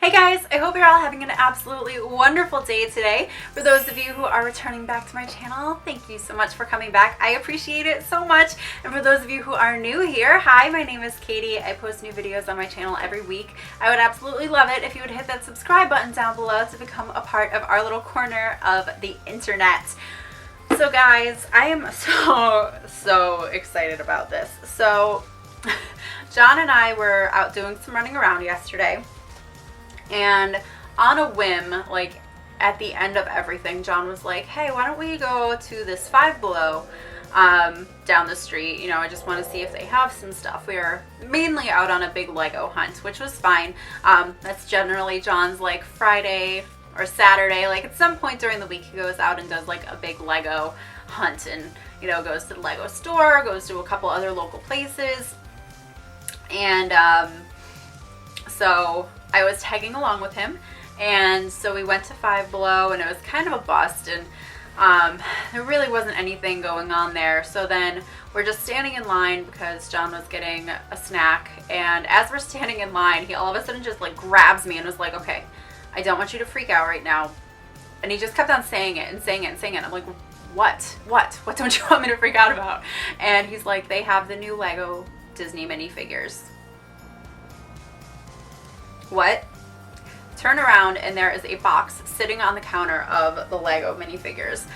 Hey guys, I hope you're all having an absolutely wonderful day today. For those of you who are returning back to my channel, thank you so much for coming back. I appreciate it so much. And for those of you who are new here, hi, my name is Katie. I post new videos on my channel every week. I would absolutely love it if you would hit that subscribe button down below to become a part of our little corner of the internet. So guys, I am so excited about this. So John and I were out doing some running around yesterday. And on a whim, like at the end of everything, John was like, hey, why don't we go to this Five Below down the street? You know, I just want to see if they have some stuff. We were mainly out on a big Lego hunt, which was fine. That's generally John's like Friday or Saturday. Like at some point during the week, he goes out and does like a big Lego hunt and, you know, goes to the Lego store, goes to a couple other local places. And so I was tagging along with him, and so we went to Five Below, and it was kind of a bust, and there really wasn't anything going on there. So then we're just standing in line because John was getting a snack, and as we're standing in line, he all of a sudden just like grabs me and was like, okay, I don't want you to freak out right now. And he just kept on saying it and saying it and saying it. I'm like, what don't you want me to freak out about? And he's like, they have the new Lego Disney minifigures. What? Turn around and there is a box sitting on the counter of the Lego minifigures.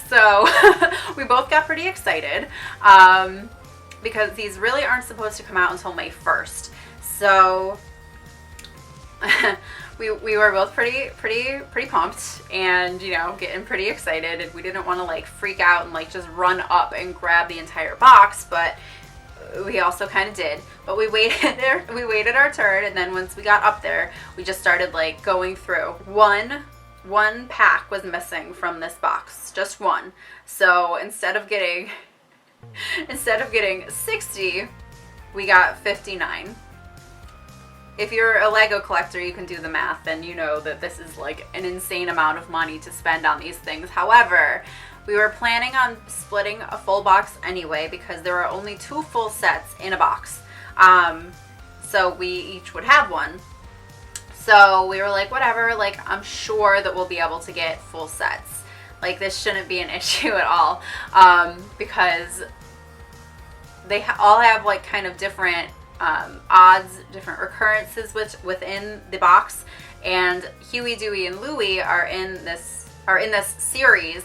So we both got pretty excited because these really aren't supposed to come out until May 1st. So we were both pretty pumped and, you know, getting pretty excited, and we didn't want to like freak out and like just run up and grab the entire box, but we also kind of did. But we waited there, we waited our turn, and then once we got up there, we just started like going through. One pack was missing from this box, just one. So instead of getting 60, we got 59. If you're a Lego collector, you can do the math and you know that this is like an insane amount of money to spend on these things. However, we were planning on splitting a full box anyway because there are only 2 full sets in a box. So we each would have one. So we were like, whatever, like I'm sure that we'll be able to get full sets. Like this shouldn't be an issue at all because they all have like kind of different odds, different recurrences within the box. And Huey, Dewey, and Louie are in this series,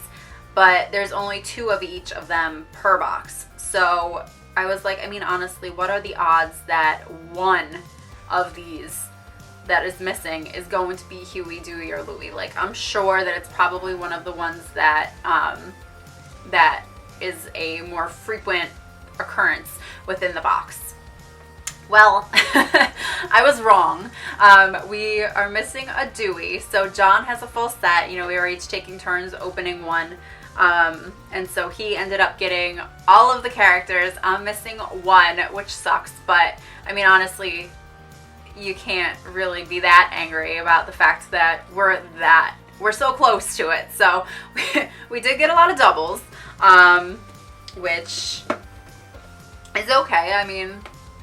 but there's only 2 of each of them per box. So I was like, I mean, honestly, what are the odds that one of these that is missing is going to be Huey, Dewey, or Louie? Like, I'm sure that it's probably one of the ones that that is a more frequent occurrence within the box. Well, I was wrong. We are missing a Dewey. So John has a full set. You know, we were each taking turns opening one. And so he ended up getting all of the characters. I'm missing one, which sucks. But I mean, honestly, you can't really be that angry about the fact that we're so close to it. So we did get a lot of doubles, which is okay. I mean,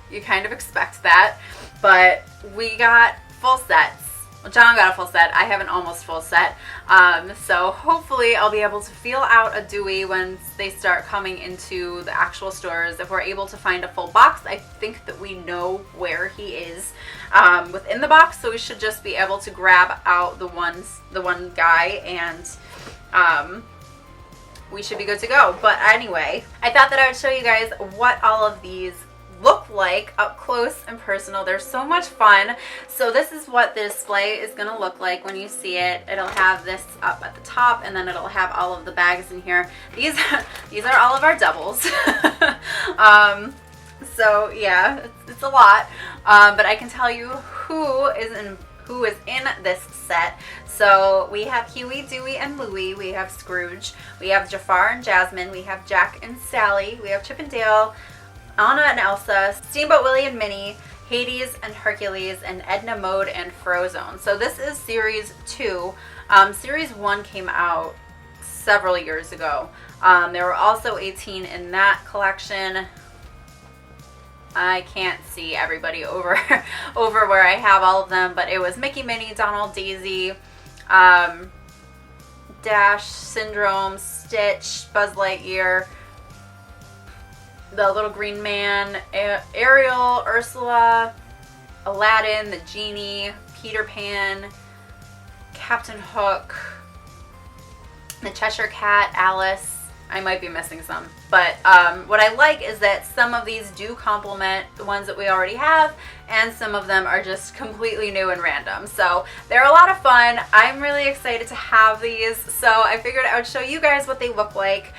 you kind of expect that, but we got full sets. Well, John got a full set. I have an almost full set. So hopefully I'll be able to feel out a Dewey once they start coming into the actual stores. If we're able to find a full box, I think that we know where he is within the box. So we should just be able to grab out the one guy, and we should be good to go. But anyway, I thought that I would show you guys what all of these look like up close and personal. They're so much fun. So this is what the display is going to look like when you see it. It'll have this up at the top, and then it'll have all of the bags in here. These are all of our doubles. So yeah, it's a lot, but I can tell you who is in this set. So we have Huey, Dewey, and Louie. We have Scrooge. We have Jafar and Jasmine. We have Jack and Sally. We have Chip and Dale, Aaaah and Elsa, Steamboat Willie and Minnie, Hades and Hercules, and Edna and Frozone. So this is series 2. Series 1 came out several years ago. There were also 18 in that collection. I can't see everybody over over where I have all of them, but it was Mickey, Minnie, Donald, Daisy, Dash, Syndrome, Stitch, Buzz Lightyear, the Little Green Man, Ariel, Ursula, Aladdin, the Genie, Peter Pan, Captain Hook, the Cheshire Cat, Alice. I might be missing some, but what I like is that some of these do complement the ones that we already have, and some of them are just completely new and random. So they're a lot of fun. I'm really excited to have these, so I figured I would show you guys what they look like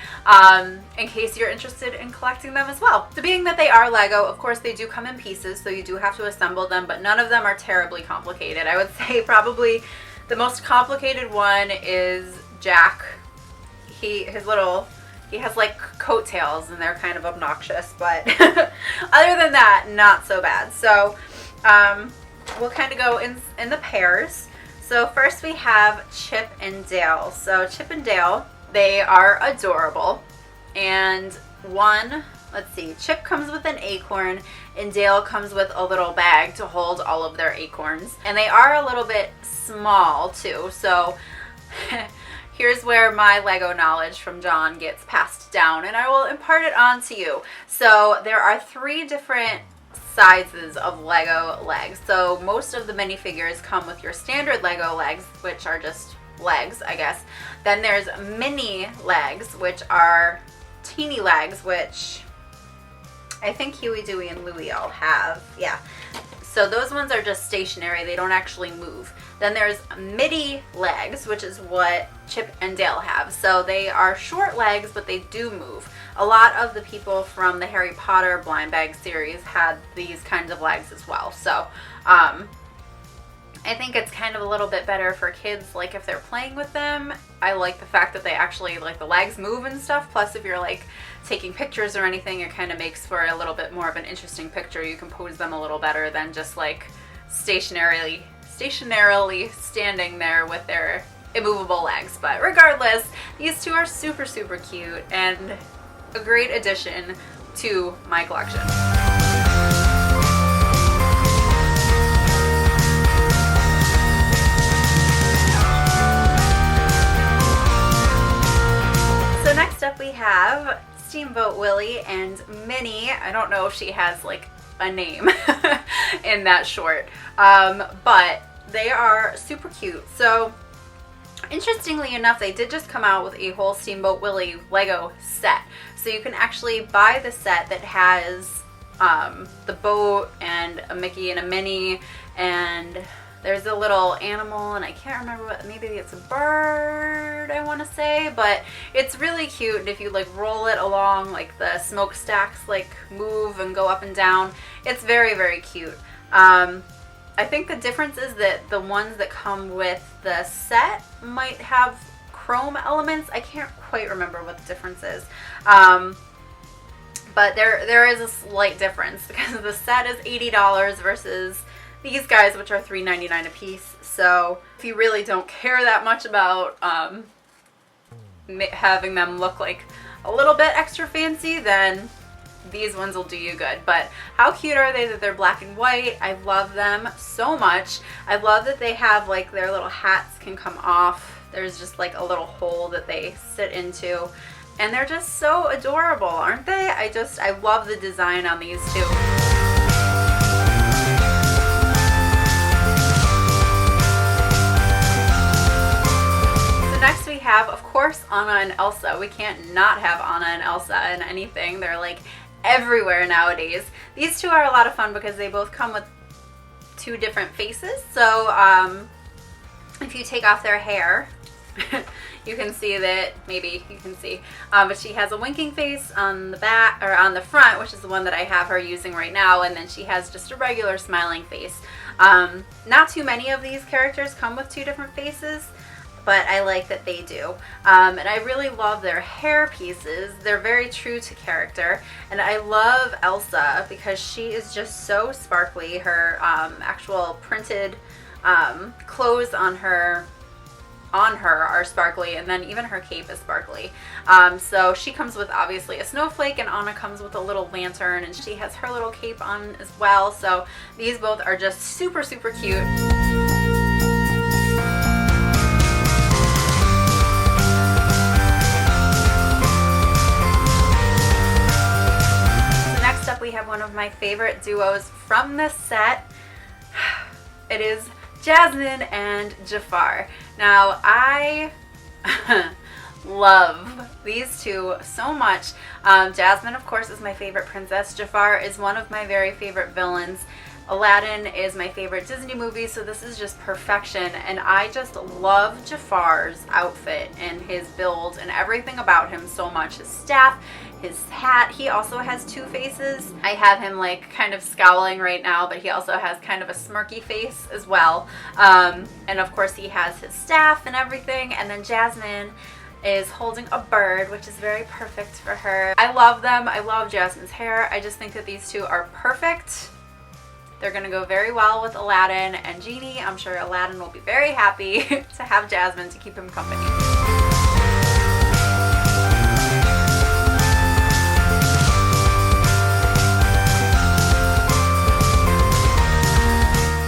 in case you're interested in collecting them as well. So being that they are Lego, of course they do come in pieces, so you do have to assemble them, but none of them are terribly complicated. I would say probably the most complicated one is Jack. He has like coattails and they're kind of obnoxious, but other than that, not so bad. So we'll kind of go in the pairs. So first we have Chip and Dale. So Chip and Dale, they are adorable. And let's see, Chip comes with an acorn and Dale comes with a little bag to hold all of their acorns. And they are a little bit small too, so here's where my Lego knowledge from John gets passed down, and I will impart it on to you. So there are 3 different sizes of Lego legs. So most of the minifigures come with your standard Lego legs, which are just legs, I guess. Then there's mini legs, which are teeny legs, which I think Huey, Dewey, and Louie all have. Yeah. So those ones are just stationary. They don't actually move. Then there's midi legs, which is what Chip and Dale have. So they are short legs, but they do move. A lot of the people from the Harry Potter blind bag series had these kinds of legs as well. So I think it's kind of a little bit better for kids, like if they're playing with them. I like the fact that they actually, like, the legs move and stuff. Plus, if you're like taking pictures or anything, it kind of makes for a little bit more of an interesting picture. You can pose them a little better than just like stationarily standing there with their immovable legs. But regardless, these two are super, super cute and a great addition to my collection. So next up we have Steamboat Willie and Minnie. I don't know if she has like a name in that short, but they are super cute. So interestingly enough, they did just come out with a whole Steamboat Willie Lego set. So you can actually buy the set that has the boat and a Mickey and a Minnie, and there's a little animal, and I can't remember what, maybe it's a bird, I want to say, but it's really cute. And if you like roll it along, like the smokestacks like move and go up and down, it's very, very cute. I think the difference is that the ones that come with the set might have chrome elements. I can't quite remember what the difference is. But there is a slight difference because the set is $80 versus these guys, which are $3.99 a piece. So if you really don't care that much about having them look like a little bit extra fancy, then these ones will do you good. But how cute are they that they're black and white? I love them so much. I love that they have like their little hats can come off. There's just like a little hole that they sit into. And they're just so adorable, aren't they? I love the design on these two. So next we have, of course, Aaaah and Elsa. We can't not have Aaaah and Elsa in anything. They're like everywhere nowadays. These two are a lot of fun because they both come with 2 different faces. So if you take off their hair, you can see that, maybe you can see, but she has a winking face on the back, or on the front, which is the one that I have her using right now, and then she has just a regular smiling face. Not too many of these characters come with 2 different faces, but I like that they do. And I really love their hair pieces. They're very true to character, and I love Elsa because she is just so sparkly. Her actual printed clothes on her on her are sparkly, and then even her cape is sparkly. So she comes with obviously a snowflake, and Aaaah comes with a little lantern, and she has her little cape on as well. So these both are just super, super cute. We have one of my favorite duos from this set. It is Jasmine and Jafar. Now, I love these two so much. Jasmine, of course, is my favorite princess. Jafar is one of my very favorite villains. Aladdin is my favorite Disney movie, so this is just perfection. And I just love Jafar's outfit and his build and everything about him so much. His staff, his hat. He also has two faces. I have him like kind of scowling right now, but he also has kind of a smirky face as well. And of course he has his staff and everything. And then Jasmine is holding a bird, which is very perfect for her. I love them. I love Jasmine's hair. I just think that these two are perfect. They're gonna go very well with Aladdin and Genie. I'm sure Aladdin will be very happy to have Jasmine to keep him company.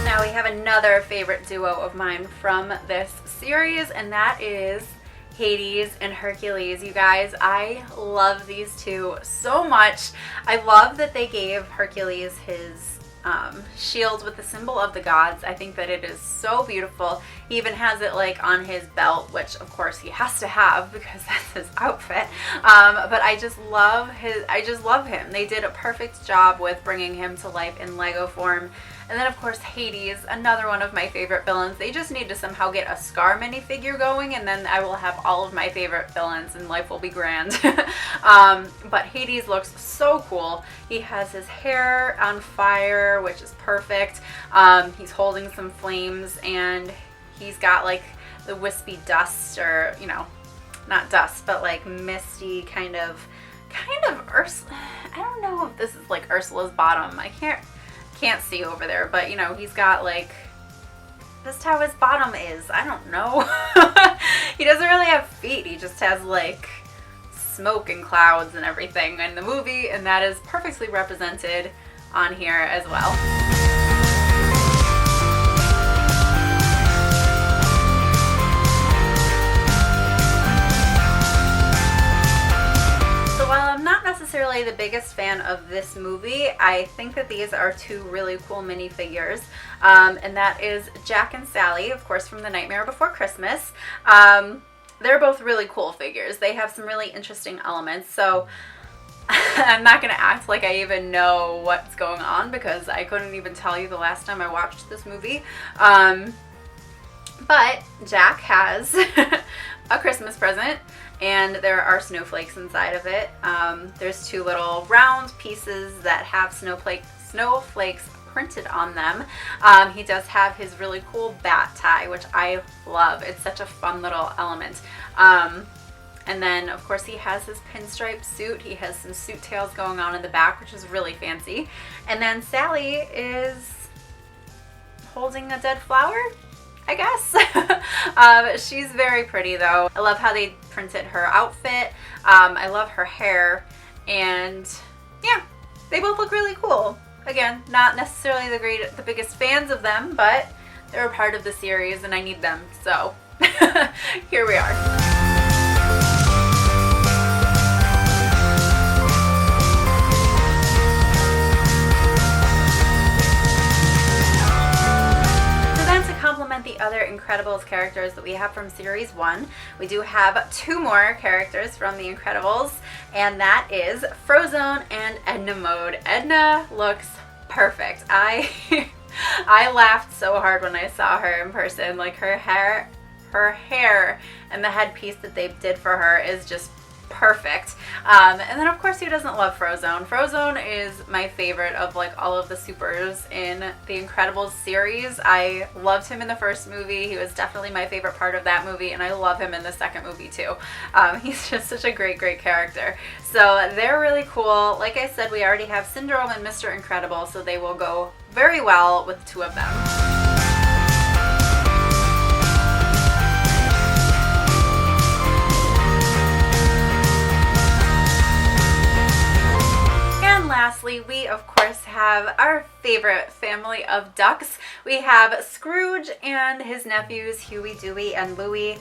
Now we have another favorite duo of mine from this series, and that is Hades and Hercules. You guys, I love these two so much. I love that they gave Hercules his shield with the symbol of the gods. I think that it is so beautiful. He even has it like on his belt, which of course he has to have because that's his outfit. But I just love him. They did a perfect job with bringing him to life in Lego form. And then of course Hades, another one of my favorite villains. They just need to somehow get a Scar minifigure going, and then I will have all of my favorite villains and life will be grand. But Hades looks so cool. He has his hair on fire, which is perfect. He's holding some flames, and he's got like the wispy dust, or not dust, but like misty kind of Ursula. I don't know if this is like Ursula's bottom. I can't see over there, but he's got like, just how his bottom is. I don't know. He doesn't really have feet. He just has like smoke and clouds and everything in the movie, and that is perfectly represented on here as well. Necessarily the biggest fan of this movie, I think that these are two really cool minifigures, and that is Jack and Sally, of course, from The Nightmare Before Christmas. They're both really cool figures. They have some really interesting elements, so I'm not going to act like I even know what's going on because I couldn't even tell you the last time I watched this movie. But Jack has a Christmas present, and there are snowflakes inside of it. There's two little round pieces that have snowflakes printed on them. He does have his really cool bat tie, which I love. It's such a fun little element. And then, of course, he has his pinstripe suit. He has some suit tails going on in the back, which is really fancy. And then Sally is holding a dead flower, I guess. She's very pretty though. I love how they printed her outfit. I love her hair, and yeah, they both look really cool. Again, not necessarily the biggest fans of them, but they're a part of the series and I need them, so here we are. The other Incredibles characters that we have from Series 1. We do have two more characters from the Incredibles, and that is Frozone and Edna Mode. Edna looks perfect. I laughed so hard when I saw her in person. Like her hair and the headpiece that they did for her is just perfect. And then of course, who doesn't love Frozone? Frozone is my favorite of like all of the supers in the Incredibles series. I loved him in the first movie. He was definitely my favorite part of that movie, and I love him in the second movie too. He's just such a great character. So they're really cool. Like I said, we already have Syndrome and Mr. Incredible, so they will go very well with the two of them. our favorite family of ducks. We have Scrooge and his nephews, Huey, Dewey, and Louie.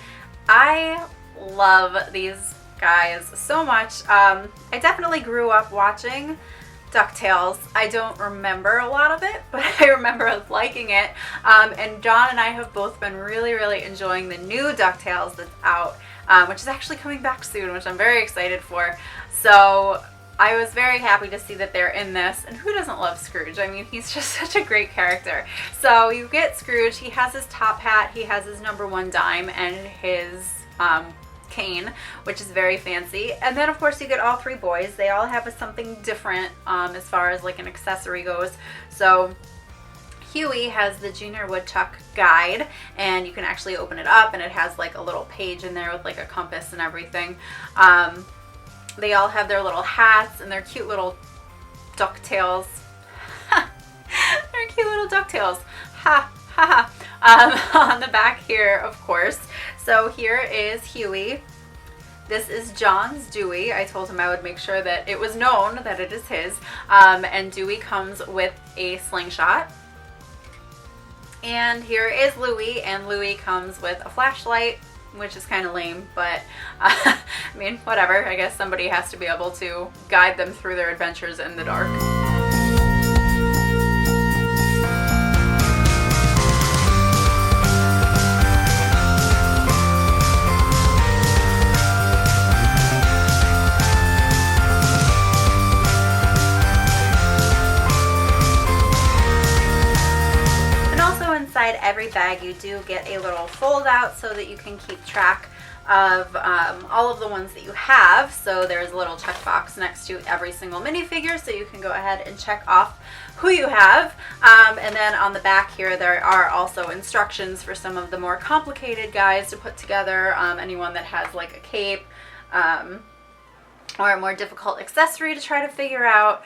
I love these guys so much. I definitely grew up watching DuckTales. I don't remember a lot of it, but I remember liking it. And John and I have both been really enjoying the new DuckTales that's out, which is actually coming back soon, which I'm very excited for. So I was very happy to see that they're in this, and who doesn't love Scrooge? I mean, he's just such a great character. So you get Scrooge, he has his top hat, he has his #1 dime, and his cane, which is very fancy. And then of course you get all 3 boys. They all have something different as far as like an accessory goes. So Huey has the Junior Woodchuck guide, and you can actually open it up and it has like a little page in there with like a compass and everything. They all have their little hats and their cute little ducktails. They're cute little ducktails. Ha ha ha. On the back here, of course. So here is Huey. This is John's Dewey. I told him I would make sure that it was known that it is his. And Dewey comes with a slingshot. And here is Louie, and Louie comes with a flashlight, which is kind of lame, but I mean, whatever. I guess somebody has to be able to guide them through their adventures in the dark. Inside every bag you do get a little fold out so that you can keep track of all of the ones that you have. So there's a little checkbox next to every single minifigure, so you can go ahead and check off who you have. And then on the back here there are also instructions for some of the more complicated guys to put together. Anyone that has like a cape or a more difficult accessory to try to figure out.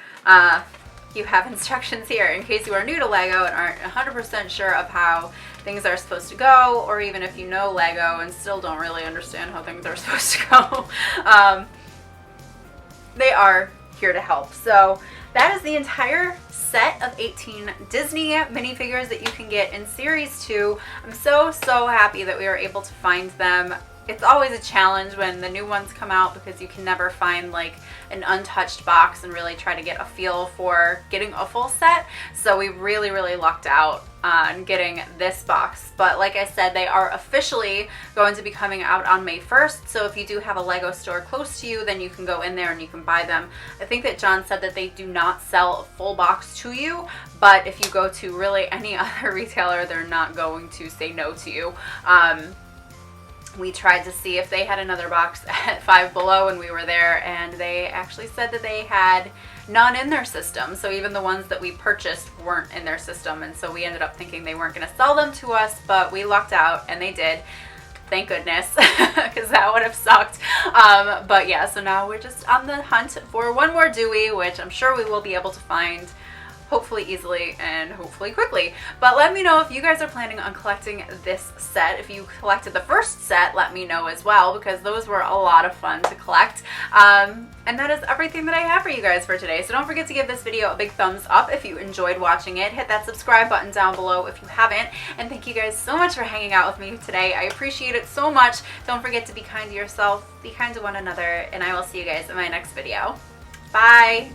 You have instructions here in case you are new to Lego and aren't 100% sure of how things are supposed to go, or even if you know Lego and still don't really understand how things are supposed to go. They are here to help. So that is the entire set of 18 Disney minifigures that you can get in Series 2. I'm so happy that we were able to find them. It's always a challenge when the new ones come out because you can never find like an untouched box and really try to get a feel for getting a full set. So we really lucked out on getting this box. But like I said, they are officially going to be coming out on May 1st. So if you do have a Lego store close to you, then you can go in there and you can buy them. I think that John said that they do not sell a full box to you, but if you go to really any other retailer, they're not going to say no to you. We tried to see if they had another box at Five Below when we were there, and they actually said that they had none in their system. So even the ones that we purchased weren't in their system, and so we ended up thinking they weren't going to sell them to us, but we lucked out and they did. Thank goodness, because that would have sucked. But yeah, so now we're just on the hunt for one more Dewey, which I'm sure we will be able to find hopefully easily and hopefully quickly. But let me know if you guys are planning on collecting this set. If you collected the first set, let me know as well, because those were a lot of fun to collect. And that is everything that I have for you guys for today. So don't forget to give this video a big thumbs up if you enjoyed watching it. Hit that subscribe button down below if you haven't. And thank you guys so much for hanging out with me today. I appreciate it so much. Don't forget to be kind to yourself, be kind to one another, and I will see you guys in my next video. Bye!